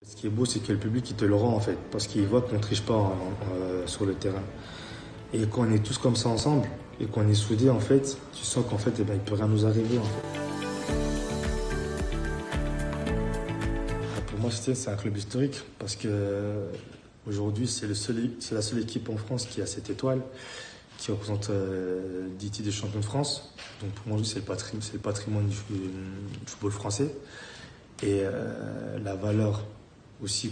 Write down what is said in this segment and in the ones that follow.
Ce qui est beau, c'est que le public, il te le rend en fait, parce qu'il voit qu'on ne triche pas sur le terrain. Et quand on est tous comme ça ensemble, et qu'on est soudés, en fait, tu sens qu'en fait, eh ben, il peut rien nous arriver en fait. Pour moi, c'est un club historique, parce que aujourd'hui, c'est la seule équipe en France qui a cette étoile, qui représente 10 titres de champion de France. Donc pour moi, c'est le patrimoine du football français. Et la valeur aussi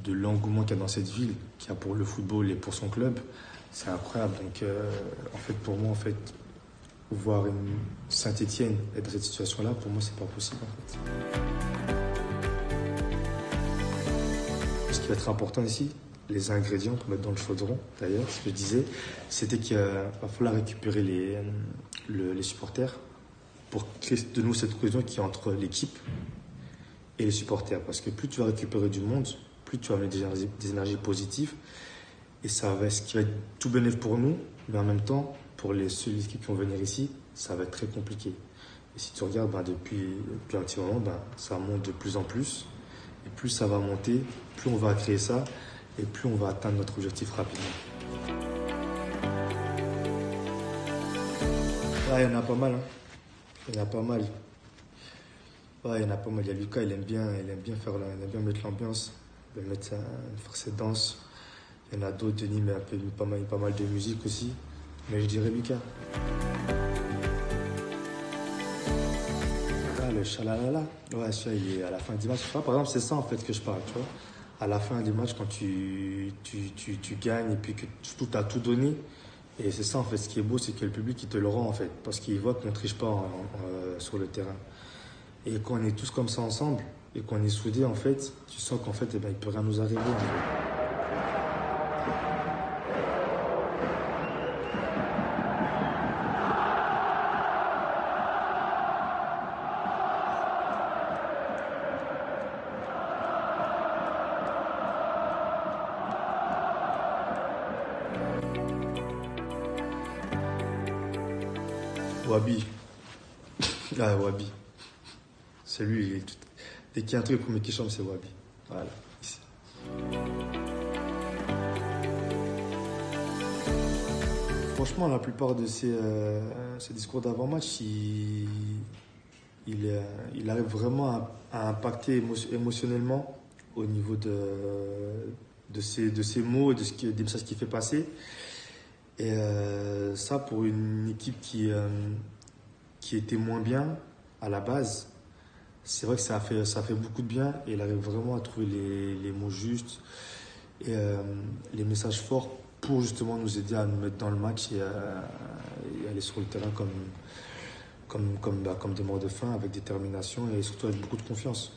de l'engouement qu'il y a dans cette ville, qu'il y a pour le football et pour son club, c'est incroyable. Donc en fait, pour moi, voir une Saint-Étienne être dans cette situation-là, pour moi, c'est pas possible en fait. Ce qui va être important ici, les ingrédients pour mettre dans le chaudron, d'ailleurs, ce que je disais, c'était qu'il va falloir récupérer les supporters pour créer de nouveau cette cohésion qui est entre l'équipe et les supporters. Parce que plus tu vas récupérer du monde, plus tu vas mettre des énergies positives. Et ce qui va être tout bénéfique pour nous, mais en même temps, pour les seules équipes qui vont venir ici, ça va être très compliqué. Et si tu regardes, depuis un petit moment, ça monte de plus en plus. Et plus ça va monter, plus on va créer ça, et plus on va atteindre notre objectif rapidement. Il y en a pas mal. Il y en a pas mal. Ouais, il y en a pas mal. Il y a Lucas, il aime bien mettre l'ambiance, il aime faire cette danse. Il y en a d'autres, Denis, mais pas mal de musique aussi. Mais je dirais Lucas. Ah, le chalalala. Ouais, celui-là, il est à la fin du match. Par exemple, c'est ça en fait que je parle, tu vois. À la fin du match, quand tu gagnes et puis que tu as tout donné. Et c'est ça en fait, ce qui est beau, c'est que le public, il te le rend en fait, parce qu'il voit qu'on ne triche pas sur le terrain. Et quand on est tous comme ça ensemble, et qu'on est soudés, en fait, tu sens qu'en fait, eh ben, il peut rien nous arriver. En fait. Wabi. Ah, Wabi. C'est lui, dès qu'il y a un truc, le premier qui chante, c'est Wabi. Voilà, ici. Franchement, la plupart de ces discours d'avant-match, il arrive vraiment à impacter émotionnellement au niveau de ses mots, des messages qu'il fait passer. Et ça, pour une équipe qui était moins bien à la base, c'est vrai que ça a fait beaucoup de bien et il arrive vraiment à trouver les mots justes et les messages forts pour justement nous aider à nous mettre dans le match et aller sur le terrain comme des morts de faim avec détermination et surtout avec beaucoup de confiance.